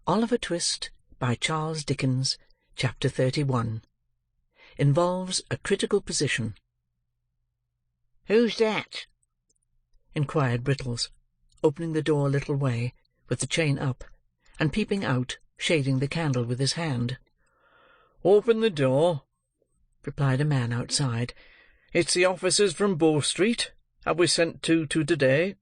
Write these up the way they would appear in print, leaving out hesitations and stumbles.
Oliver Twist, by Charles Dickens, Chapter 31. Involves a critical position. "Who's that?" inquired Brittles, opening the door a little way, with the chain up, and peeping out, shading the candle with his hand. "Open the door," replied a man outside. "It's the officers from Bow Street, that we sent to-day."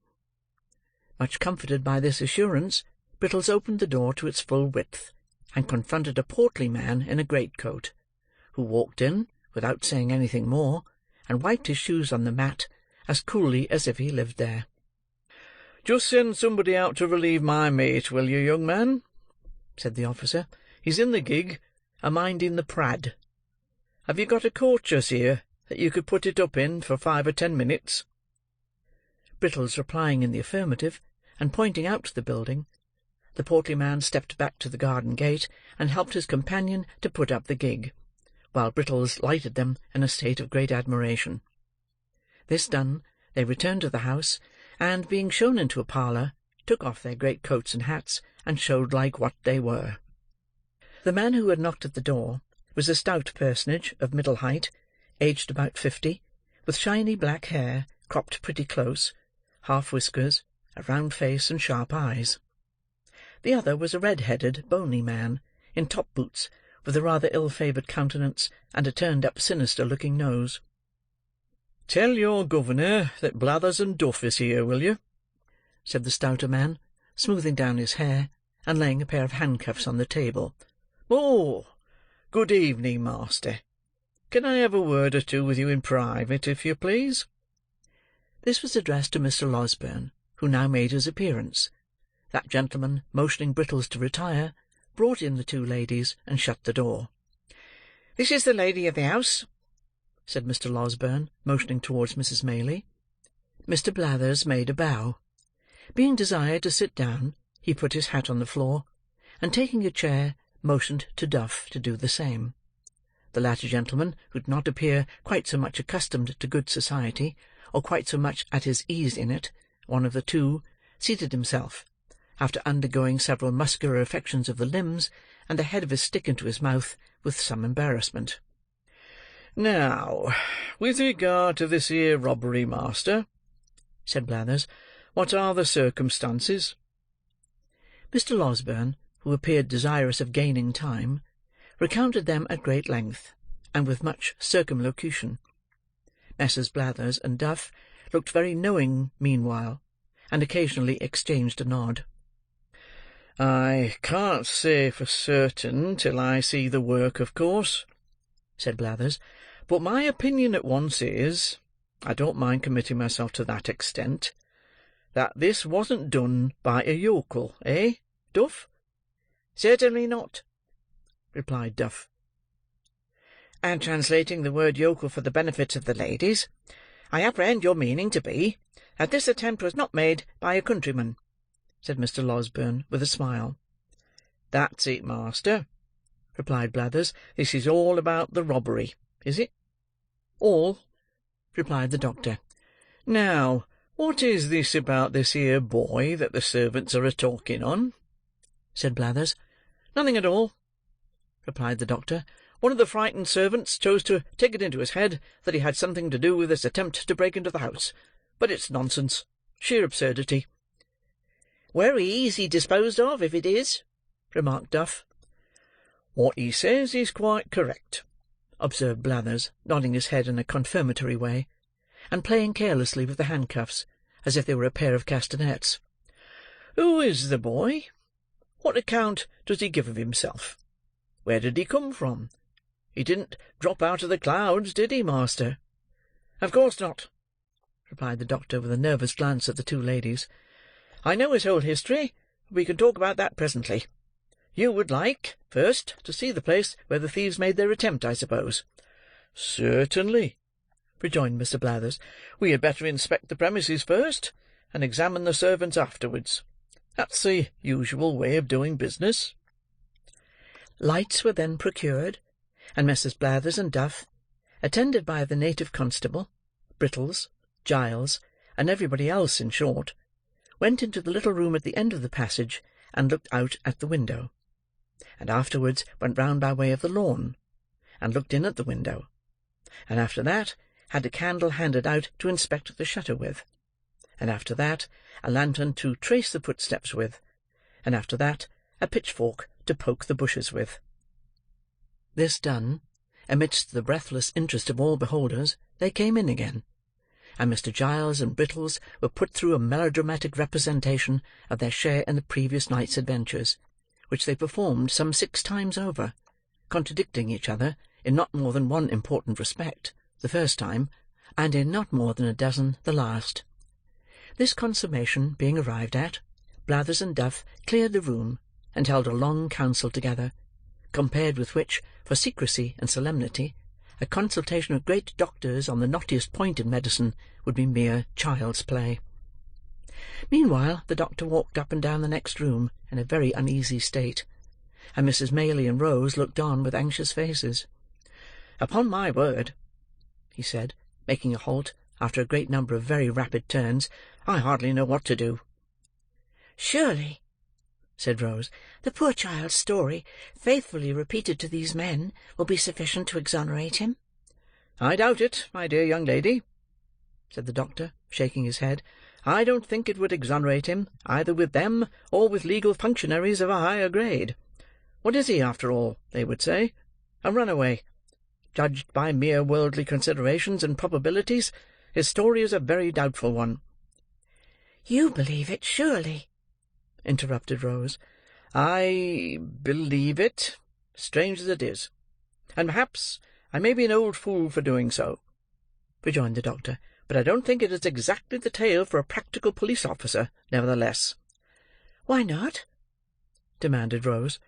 Much comforted by this assurance, Brittles opened the door to its full width, and confronted a portly man in a greatcoat, who walked in, without saying anything more, and wiped his shoes on the mat, as coolly as if he lived there. "Just send somebody out to relieve my mate, will you, young man?" said the officer. "He's in the gig, a-minding the prad. Have you got a coach-house here, that you could put it up in for 5 or 10 minutes?" Brittles replying in the affirmative, and pointing out to the building, the portly man stepped back to the garden gate, and helped his companion to put up the gig, while Brittles lighted them in a state of great admiration. This done, they returned to the house, and, being shown into a parlour, took off their great coats and hats, and showed like what they were. The man who had knocked at the door was a stout personage of middle height, aged about 50, with shiny black hair cropped pretty close, half whiskers, a round face, and sharp eyes. The other was a red-headed, bony man, in top-boots, with a rather ill-favoured countenance, and a turned-up, sinister-looking nose. "Tell your governor that Blathers and Duff is here, will you?" said the stouter man, smoothing down his hair, and laying a pair of handcuffs on the table. "Oh, good evening, master. Can I have a word or two with you in private, if you please?" This was addressed to Mr. Losberne, who now made his appearance. That gentleman, motioning Brittles to retire, brought in the two ladies, and shut the door. "This is the lady of the house," said Mr. Losberne, motioning towards Mrs. Maylie. Mr. Blathers made a bow. Being desired to sit down, he put his hat on the floor, and taking a chair, motioned to Duff to do the same. The latter gentleman, who did not appear quite so much accustomed to good society, or quite so much at his ease in it, one of the two, seated himself, after undergoing several muscular affections of the limbs, and the head of his stick into his mouth, with some embarrassment. "Now, with regard to this here robbery, master," said Blathers, "what are the circumstances?" Mr. Losberne, who appeared desirous of gaining time, recounted them at great length, and with much circumlocution. Messrs. Blathers and Duff looked very knowing meanwhile, and occasionally exchanged a nod. "I can't say for certain till I see the work, of course," said Blathers, "but my opinion at once is, I don't mind committing myself to that extent, that this wasn't done by a yokel, eh, Duff?" "Certainly not," replied Duff. "And translating the word yokel for the benefit of the ladies, I apprehend your meaning to be, that this attempt was not made by a countryman," said Mr. Losberne, with a smile. "That's it, master," replied Blathers. "This is all about the robbery, is it?" "All," replied the doctor. "Now, what is this about this here boy that the servants are a-talking on?" said Blathers. "Nothing at all," replied the doctor. "One of the frightened servants chose to take it into his head that he had something to do with this attempt to break into the house. But it's nonsense, sheer absurdity." "Very easy disposed of, if it is," remarked Duff. "What he says is quite correct," observed Blathers, nodding his head in a confirmatory way, and playing carelessly with the handcuffs, as if they were a pair of castanets. "Who is the boy? What account does he give of himself? Where did he come from? He didn't drop out of the clouds, did he, master?" "Of course not," replied the doctor, with a nervous glance at the two ladies. "I know his whole history, but we can talk about that presently. You would like, first, to see the place where the thieves made their attempt, I suppose?" "Certainly," rejoined Mr. Blathers. "We had better inspect the premises first, and examine the servants afterwards. That's the usual way of doing business." Lights were then procured, and Messrs. Blathers and Duff, attended by the native constable, Brittles, Giles, and everybody else in short, went into the little room at the end of the passage, and looked out at the window, and afterwards went round by way of the lawn, and looked in at the window, and after that had a candle handed out to inspect the shutter with, and after that a lantern to trace the footsteps with, and after that a pitchfork to poke the bushes with. This done, amidst the breathless interest of all beholders, they came in again, and Mr. Giles and Brittles were put through a melodramatic representation of their share in the previous night's adventures, which they performed some 6 times over, contradicting each other in not more than one important respect, the first time, and in not more than a dozen the last. This consummation being arrived at, Blathers and Duff cleared the room, and held a long council together, compared with which, for secrecy and solemnity, a consultation of great doctors on the knottiest point in medicine would be mere child's play. Meanwhile the doctor walked up and down the next room in a very uneasy state, and Mrs. Maylie and Rose looked on with anxious faces. "Upon my word," he said, making a halt, after a great number of very rapid turns, "I hardly know what to do." "Surely," said Rose, "the poor child's story, faithfully repeated to these men, will be sufficient to exonerate him?" "I doubt it, my dear young lady," said the doctor, shaking his head. "I don't think it would exonerate him, either with them or with legal functionaries of a higher grade. What is he, after all, they would say? A runaway. Judged by mere worldly considerations and probabilities, his story is a very doubtful one." "You believe it, surely?" interrupted Rose. "I believe it, strange as it is, and perhaps I may be an old fool for doing so," rejoined the doctor, "but I don't think it is exactly the tale for a practical police officer, nevertheless." "Why not?" demanded Rose.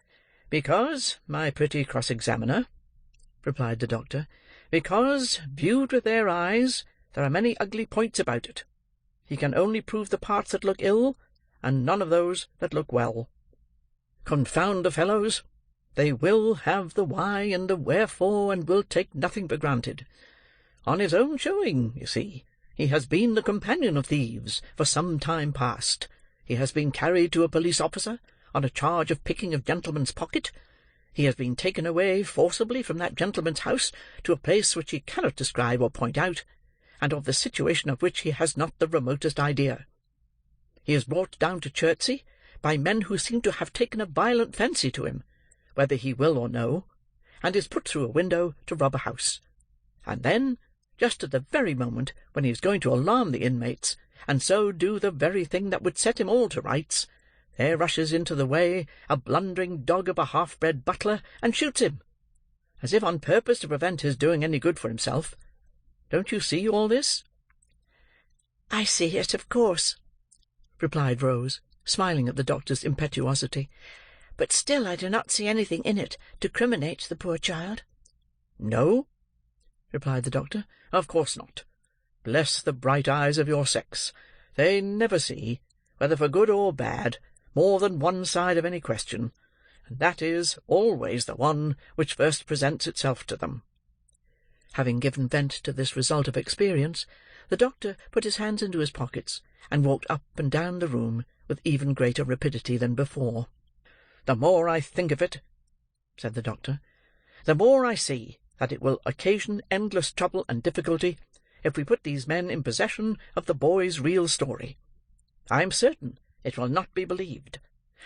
"Because, my pretty cross-examiner," replied the doctor, "because, viewed with their eyes, there are many ugly points about it. He can only prove the parts that look ill, and none of those that look well. Confound the fellows! They will have the why and the wherefore, and will take nothing for granted. On his own showing, you see, he has been the companion of thieves for some time past. He has been carried to a police officer on a charge of picking a gentleman's pocket. He has been taken away forcibly from that gentleman's house to a place which he cannot describe or point out, and of the situation of which he has not the remotest idea. He is brought down to Chertsey by men who seem to have taken a violent fancy to him, whether he will or no, and is put through a window to rob a house. And then, just at the very moment when he is going to alarm the inmates, and so do the very thing that would set him all to rights, there rushes into the way a blundering dog of a half-bred butler, and shoots him, as if on purpose to prevent his doing any good for himself. Don't you see all this?" "I see it, of course," replied Rose, smiling at the doctor's impetuosity. "But still I do not see anything in it to criminate the poor child." "No?" replied the doctor. "Of course not. Bless the bright eyes of your sex! They never see, whether for good or bad, more than one side of any question, and that is always the one which first presents itself to them." Having given vent to this result of experience, the doctor put his hands into his pockets, and walked up and down the room with even greater rapidity than before. "The more I think of it," said the doctor, "the more I see that it will occasion endless trouble and difficulty if we put these men in possession of the boy's real story. I am certain it will not be believed,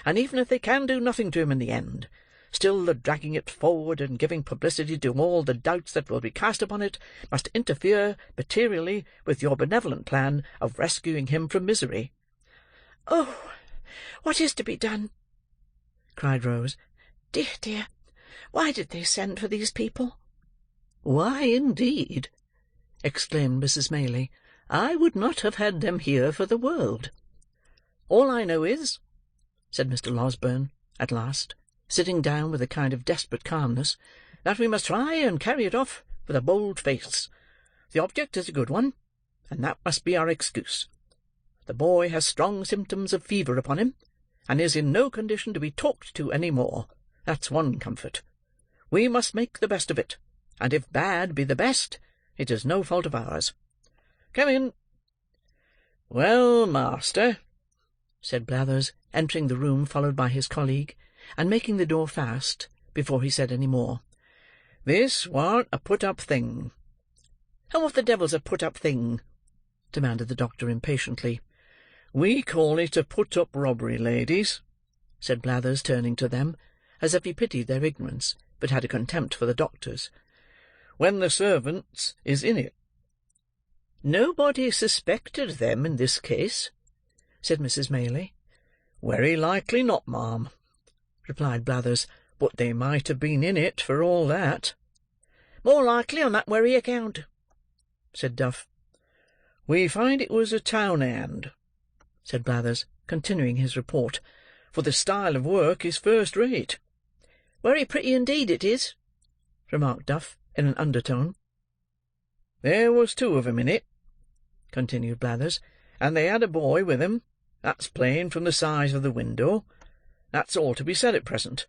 and even if they can do nothing to him in the end, still the dragging it forward and giving publicity to all the doubts that will be cast upon it must interfere materially with your benevolent plan of rescuing him from misery." "Oh, what is to be done?" cried Rose. "Dear, dear, why did they send for these people?" "Why, indeed!" exclaimed Mrs. Maylie. "I would not have had them here for the world." "All I know is," said Mr. Losberne, at last, sitting down with a kind of desperate calmness, "that we must try and carry it off with a bold face. The object is a good one, and that must be our excuse. The boy has strong symptoms of fever upon him, and is in no condition to be talked to any more. That's one comfort. We must make the best of it, and if bad be the best, it is no fault of ours. Come in." "Well, master," said Blathers, entering the room followed by his colleague, and making the door fast before he said any more. "This warn't a put-up thing." "And what the devil's a put-up thing?" demanded the doctor impatiently. "We call it a put-up robbery, ladies," said Blathers, turning to them, as if he pitied their ignorance, but had a contempt for the doctor's. "when the servants is in it." "Nobody suspected them in this case," said Mrs. Maylie. "Very likely not, ma'am," replied Blathers, "but they might have been in it for all that." "More likely on that wery account," said Duff. "We find it was a town hand," said Blathers, continuing his report, "for the style of work is first rate." "Wery pretty indeed it is," remarked Duff, in an undertone. "There was 2 of 'em in it," continued Blathers, "and they had a boy with 'em. That's plain from the size of the window. That's all to be said at present.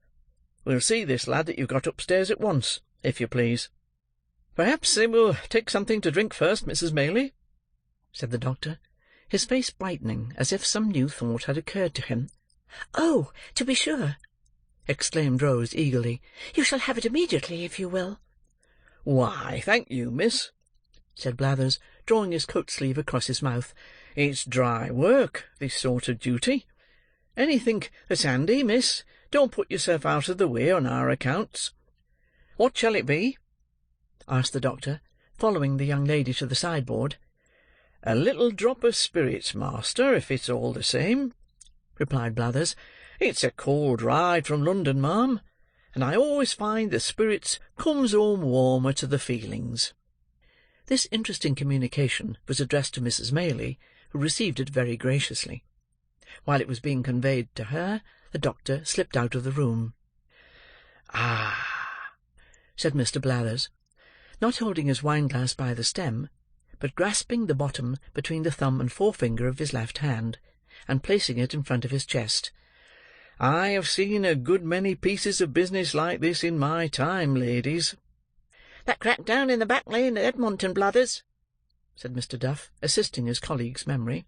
We'll see this lad that you've got upstairs at once, if you please." "Perhaps they will take something to drink first, Mrs. Maylie," said the doctor, his face brightening as if some new thought had occurred to him. "Oh, to be sure!" exclaimed Rose eagerly. "You shall have it immediately, if you will." "Why, thank you, miss," said Blathers, drawing his coat-sleeve across his mouth. "It's dry work, this sort of duty. Anythink that's handy, miss. Don't put yourself out of the way on our accounts." "What shall it be?" asked the doctor, following the young lady to the sideboard. "A little drop of spirits, master, if it's all the same," replied Blathers. "It's a cold ride from London, ma'am, and I always find the spirits comes home warmer to the feelings." This interesting communication was addressed to Mrs. Maylie, who received it very graciously. While it was being conveyed to her, the doctor slipped out of the room. "Ah!" said Mr. Blathers, not holding his wine-glass by the stem, but grasping the bottom between the thumb and forefinger of his left hand, and placing it in front of his chest. "I have seen a good many pieces of business like this in my time, ladies." "That crack down in the back lane at Edmonton, Blathers," said Mr. Duff, assisting his colleague's memory.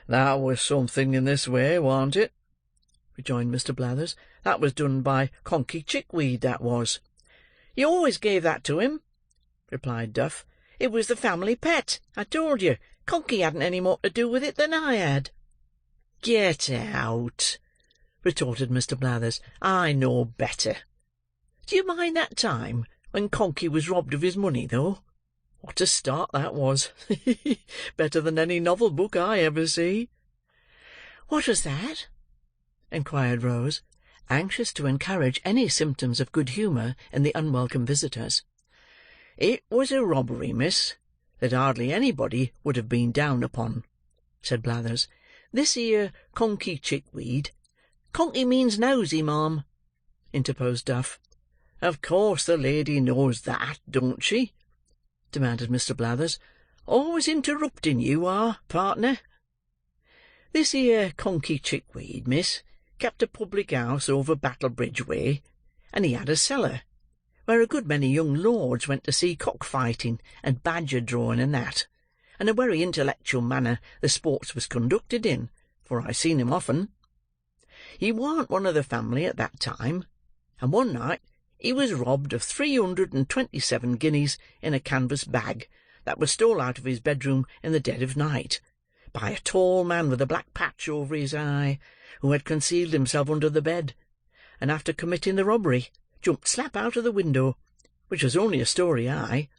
"That was something in this way, warn't it?" rejoined Mr. Blathers. "That was done by Conkey Chickweed, that was." "You always gave that to him," replied Duff. "It was the family pet, I told you. Conkey hadn't any more to do with it than I had." "Get out," retorted Mr. Blathers. "I know better. Do you mind that time when Conkey was robbed of his money, though? What a start that was! Better than any novel book I ever see." "What was that?" inquired Rose, anxious to encourage any symptoms of good humour in the unwelcome visitors. "It was a robbery, miss, that hardly anybody would have been down upon," said Blathers. "This here Conkey Chickweed—" "Conkey means nosy, ma'am," interposed Duff. "Of course the lady knows that, don't she?" demanded Mr. Blathers. "Always interrupting you, partner. This here Conkey Chickweed, miss, kept a public house over Battlebridge way, and he had a cellar, where a good many young lords went to see cock-fighting and badger-drawing and that, and a wery intellectual manner the sports was conducted in, for I seen him often. He warn't one of the family at that time, and one night he was robbed of 327 guineas in a canvas bag that was stole out of his bedroom in the dead of night, by a tall man with a black patch over his eye, who had concealed himself under the bed, and after committing the robbery, jumped slap out of the window, which was only a story high.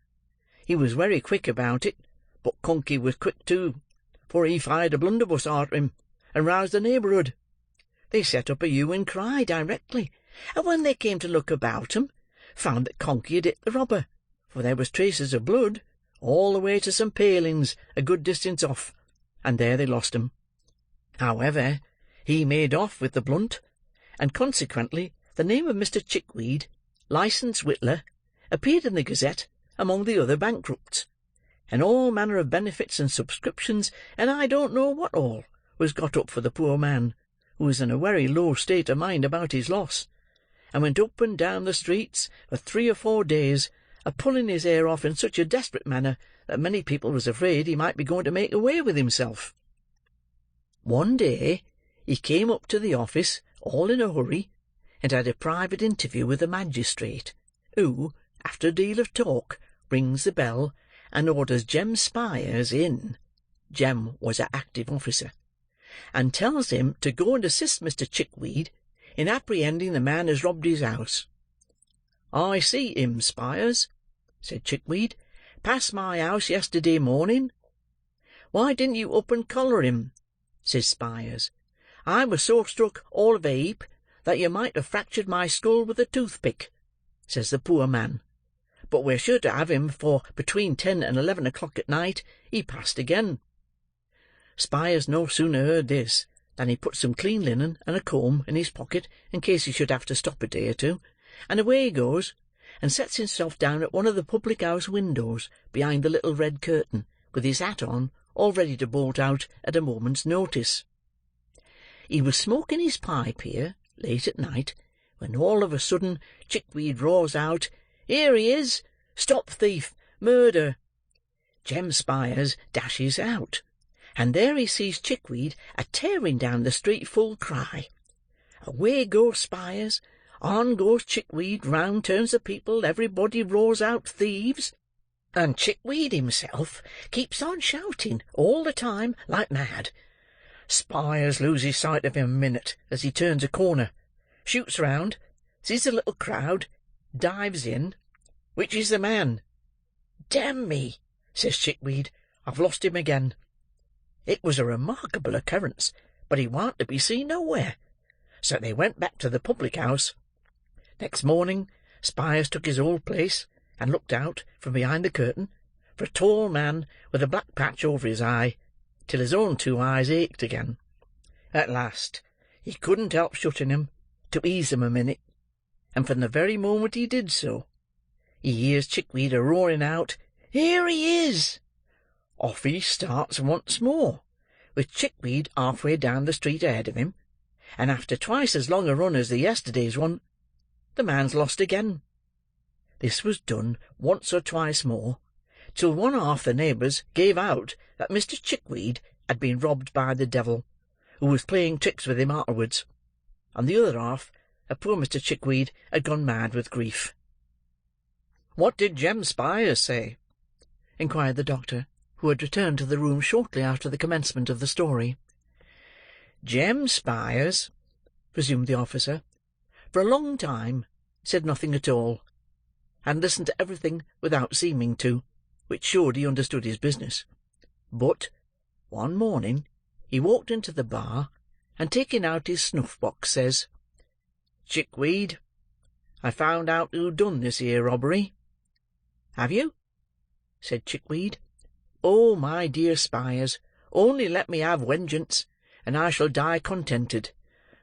He was wery quick about it, but Conkey was quick too, for he fired a blunderbuss arter him, and roused the neighbourhood. They set up a hue and cry directly, and when they came to look about 'em, found that Conkey had hit the robber, for there was traces of blood all the way to some palings a good distance off, and there they lost him. However, he made off with the blunt, and consequently the name of Mr. Chickweed, licensed whittler, appeared in the Gazette among the other bankrupts, and all manner of benefits and subscriptions, and I don't know what all, was got up for the poor man, who was in a wery low state of mind about his loss, and went up and down the streets for 3 or 4 days, a-pulling his hair off in such a desperate manner that many people was afraid he might be going to make away with himself. One day he came up to the office, all in a hurry, and had a private interview with the magistrate, who, after a deal of talk, rings the bell, and orders Jem Spyers in (Jem was a active officer), and tells him to go and assist Mr. Chickweed in apprehending the man as robbed his house. "I see him, Spyers," said Chickweed, "pass my house yesterday morning." "Why didn't you up and collar him?" says Spyers. "I was so struck all of a heap that you might have fractured my skull with a toothpick," says the poor man. "But we're sure to have him, for between 10 and 11 o'clock at night he passed again." Spyers no sooner heard this, than he put some clean linen and a comb in his pocket in case he should have to stop a day or two, and away he goes, and sets himself down at one of the public-house windows behind the little red curtain, with his hat on, all ready to bolt out at a moment's notice. He was smoking his pipe here, late at night, when all of a sudden Chickweed roars out, "Here he is! Stop thief! Murder!" Jem Spyers dashes out, and there he sees Chickweed a-tearing down the street full cry. Away goes Spyers, on goes Chickweed, round turns the people, everybody roars out thieves, and Chickweed himself keeps on shouting all the time like mad. Spyers loses sight of him a minute as he turns a corner, shoots round, sees a little crowd, dives in. "Which is the man?" "Damn me," says Chickweed, "I've lost him again." It was a remarkable occurrence, but he warn't to be seen nowhere, so they went back to the public-house. Next morning, Spyers took his old place, and looked out, from behind the curtain, for a tall man with a black patch over his eye, till his own 2 eyes ached again. At last, he couldn't help shutting 'em, to ease 'em a minute, and from the very moment he did so, he hears Chickweed a-roaring out, "Here he is!" Off he starts once more, with Chickweed half-way down the street ahead of him, and after twice as long a run as the yesterday's one, the man's lost again. This was done once or twice more, till one half the neighbours gave out that Mr. Chickweed had been robbed by the devil, who was playing tricks with him arterwards, and the other half that poor Mr. Chickweed had gone mad with grief. "What did Jem Spyers say?" inquired the doctor, who had returned to the room shortly after the commencement of the story. "Jem Spyers," resumed the officer, "for a long time said nothing at all, and listened to everything without seeming to, which showed he understood his business. But, one morning, he walked into the bar, and taking out his snuff-box, says, 'Chickweed, I found out who done this here robbery.' 'Have you?' said Chickweed. 'Oh, my dear Spyers, only let me have vengeance, and I shall die contented.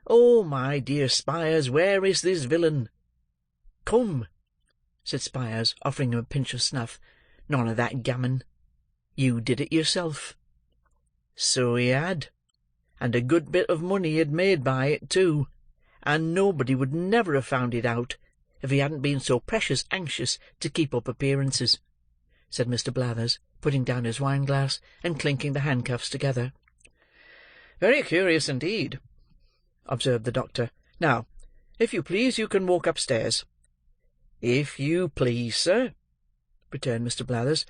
Oh, my dear Spyers, where is this villain?' 'Come,' said Spyers, offering him a pinch of snuff, 'none of that gammon. You did it yourself.' So he had, and a good bit of money he had made by it too, and nobody would never have found it out, if he hadn't been so precious anxious to keep up appearances," said Mr. Blathers, putting down his wine-glass, and clinking the handcuffs together. "Very curious indeed," observed the doctor. "Now, if you please, you can walk upstairs." "If you please, sir," returned Mr. Blathers.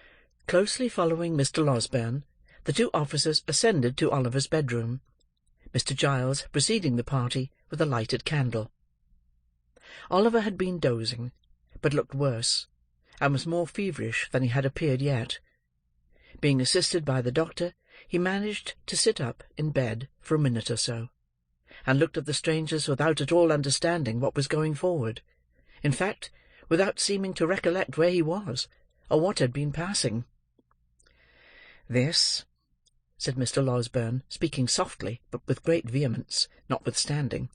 Closely following Mr. Losberne, the 2 officers ascended to Oliver's bedroom, Mr. Giles preceding the party with a lighted candle. Oliver had been dozing, but looked worse, and was more feverish than he had appeared yet. Being assisted by the doctor, he managed to sit up in bed for a minute or so, and looked at the strangers without at all understanding what was going forward; in fact, without seeming to recollect where he was, or what had been passing. "This," said Mr. Losberne, speaking softly, but with great vehemence, notwithstanding,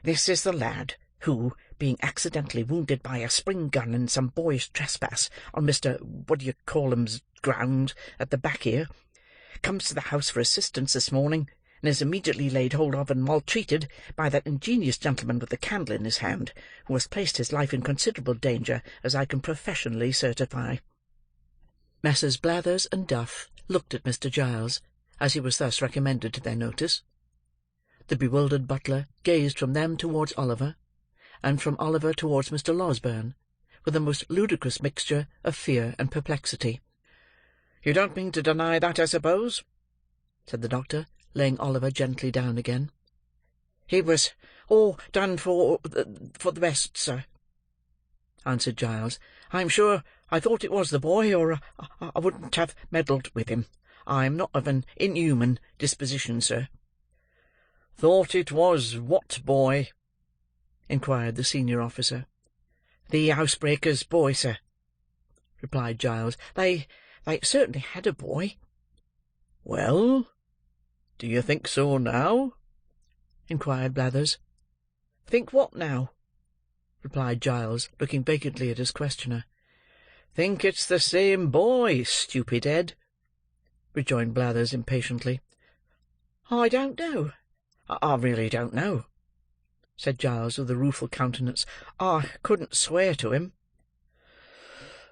"this is the lad who, being accidentally wounded by a spring-gun in some boyish trespass on Mr. What-d'ye-call-him's ground at the back here, comes to the house for assistance this morning, and is immediately laid hold of and maltreated by that ingenious gentleman with the candle in his hand, who has placed his life in considerable danger, as I can professionally certify." Messrs. Blathers and Duff looked at Mr. Giles, as he was thus recommended to their notice. The bewildered butler gazed from them towards Oliver, and from Oliver towards Mr. Losberne, with a most ludicrous mixture of fear and perplexity. "You don't mean to deny that, I suppose?" said the doctor, laying Oliver gently down again. "It was all done for the best, sir," answered Giles. "I'm sure I thought it was the boy, or I wouldn't have meddled with him. I'm not of an inhuman disposition, sir." "Thought it was what boy?" inquired the senior officer. "The housebreaker's boy, sir," replied Giles. They certainly had a boy." "Well, do you think so now?" inquired Blathers. "Think what now?" replied Giles, looking vacantly at his questioner. "Think it's the same boy, stupid head," rejoined Blathers impatiently. "I don't know. I really don't know," said Giles, with a rueful countenance. "I couldn't swear to him."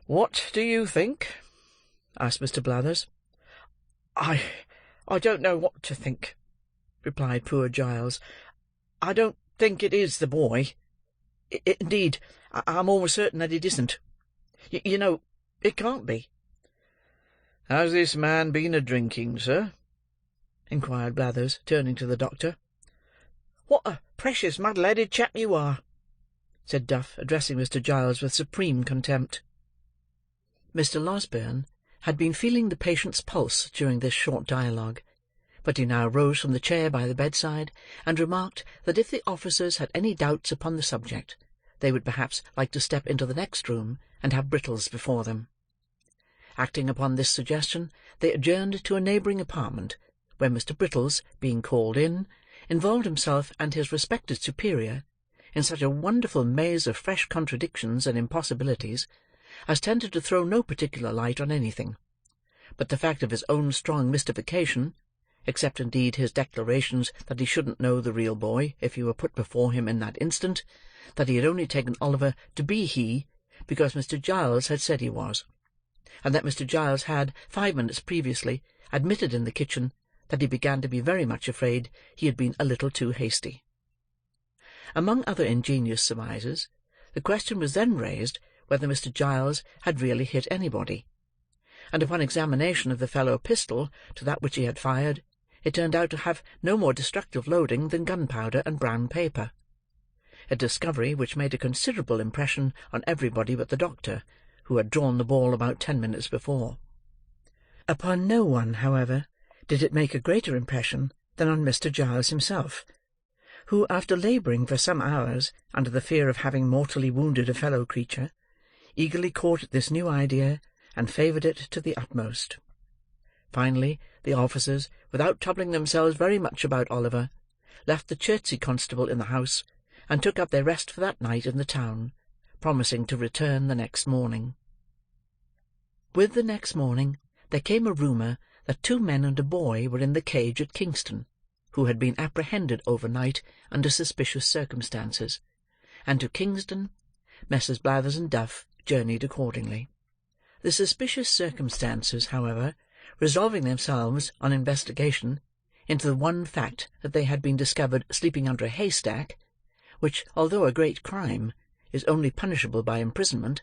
"What do you think?" asked Mr. Blathers. I don't know what to think," replied poor Giles. "I don't think it is the boy. Indeed, I'm almost certain that it isn't. You know, it can't be." "Has this man been a-drinking, sir?" inquired Blathers, turning to the doctor. "What a precious muddle-headed chap you are!" said Duff, addressing Mr. Giles with supreme contempt. Mr. Losberne had been feeling the patient's pulse during this short dialogue, but he now rose from the chair by the bedside, and remarked that if the officers had any doubts upon the subject, they would perhaps like to step into the next room and have Brittles before them. Acting upon this suggestion, they adjourned to a neighbouring apartment, where Mr. Brittles, being called in, involved himself and his respected superior in such a wonderful maze of fresh contradictions and impossibilities as tended to throw no particular light on anything, but the fact of his own strong mystification, except indeed his declarations that he shouldn't know the real boy if he were put before him in that instant, that he had only taken Oliver to be he because Mr. Giles had said he was, and that Mr. Giles had, 5 minutes previously, admitted in the kitchen that he began to be very much afraid he had been a little too hasty. Among other ingenious surmises, the question was then raised whether Mr. Giles had really hit anybody, and upon examination of the fellow pistol to that which he had fired, it turned out to have no more destructive loading than gunpowder and brown paper, a discovery which made a considerable impression on everybody but the doctor, who had drawn the ball about 10 minutes before. Upon no one, however, did it make a greater impression than on Mr. Giles himself, who, after labouring for some hours under the fear of having mortally wounded a fellow creature, eagerly caught at this new idea and favoured it to the utmost. Finally, the officers, without troubling themselves very much about Oliver, left the Chertsey constable in the house, and took up their rest for that night in the town, promising to return the next morning. With the next morning, there came a rumour that 2 men and a boy were in the cage at Kingston, who had been apprehended overnight under suspicious circumstances, and to Kingston Messrs. Blathers and Duff journeyed accordingly. The suspicious circumstances, however, resolving themselves, on investigation, into the one fact that they had been discovered sleeping under a haystack, which, although a great crime, is only punishable by imprisonment,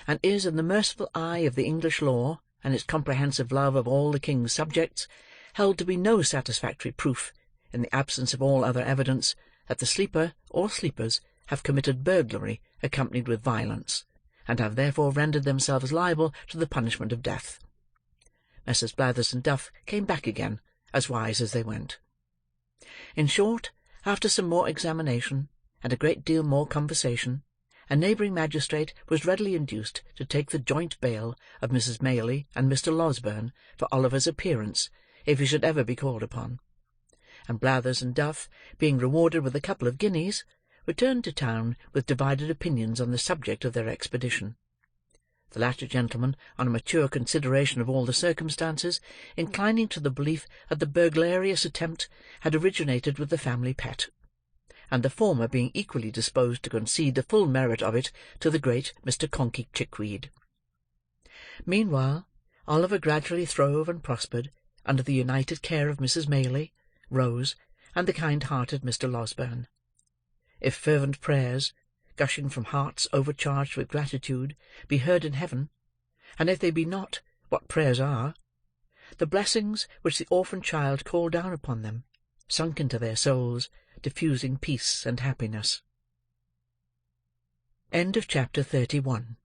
and is, in the merciful eye of the English law and its comprehensive love of all the king's subjects, held to be no satisfactory proof, in the absence of all other evidence, that the sleeper or sleepers have committed burglary accompanied with violence, and have therefore rendered themselves liable to the punishment of death. Messrs. Blathers and Duff came back again, as wise as they went. In short, after some more examination, and a great deal more conversation, a neighbouring magistrate was readily induced to take the joint bail of Mrs. Maylie and Mr. Losberne for Oliver's appearance, if he should ever be called upon; and Blathers and Duff, being rewarded with a couple of guineas, returned to town with divided opinions on the subject of their expedition. The latter gentleman, on a mature consideration of all the circumstances, inclining to the belief that the burglarious attempt had originated with the family pet, and the former being equally disposed to concede the full merit of it to the great Mr. Conkey Chickweed. Meanwhile, Oliver gradually throve and prospered under the united care of Mrs. Maylie, Rose, and the kind-hearted Mr. Losberne. If fervent prayers, gushing from hearts overcharged with gratitude, be heard in heaven, and if they be not what prayers are, the blessings which the orphan child called down upon them, sunk into their souls, diffusing peace and happiness. Chapter 31.